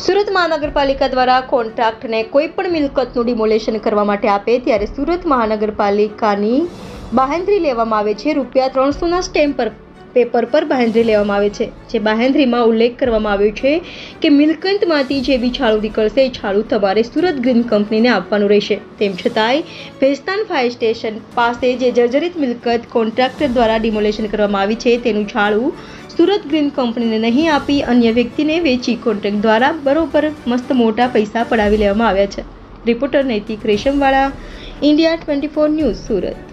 સુરત મહાનગરપાલિકા દ્વારા કોન્ટ્રાક્ટને કોઈપણ મિલકતનું ડિમોલેશન કરવા માટે આપે ત્યારે સુરત મહાનગરપાલિકાની બાહેંધરી લેવામાં આવે છે। ₹300ના સ્ટેમ્પ પેપર પર બાહેંધરી લેવામાં આવે છે, જે બાહેંધરીમાં ઉલ્લેખ કરવામાં આવ્યો છે કે મિલકતમાંથી જે બી છાળું નીકળશે એ છાળું તમારે સુરત ગ્રીન કંપનીને આપવાનું રહેશે। તેમ છતાંય ભેસ્તાન ફાયર સ્ટેશન પાસે જે જર્જરિત મિલકત કોન્ટ્રાક્ટર દ્વારા ડિમોલેશન કરવામાં આવી છે તેનું છાળું સુરત ગ્રીન કંપનીને નહીં આપી અન્ય વ્યક્તિને વેચી કોન્ટ્રાક્ટ દ્વારા બરોબર મસ્ત મોટા પૈસા પડાવી લેવામાં આવ્યા છે। રિપોર્ટર નૈતિક રેશમવાળા, India 24 ન્યૂઝ, સુરત।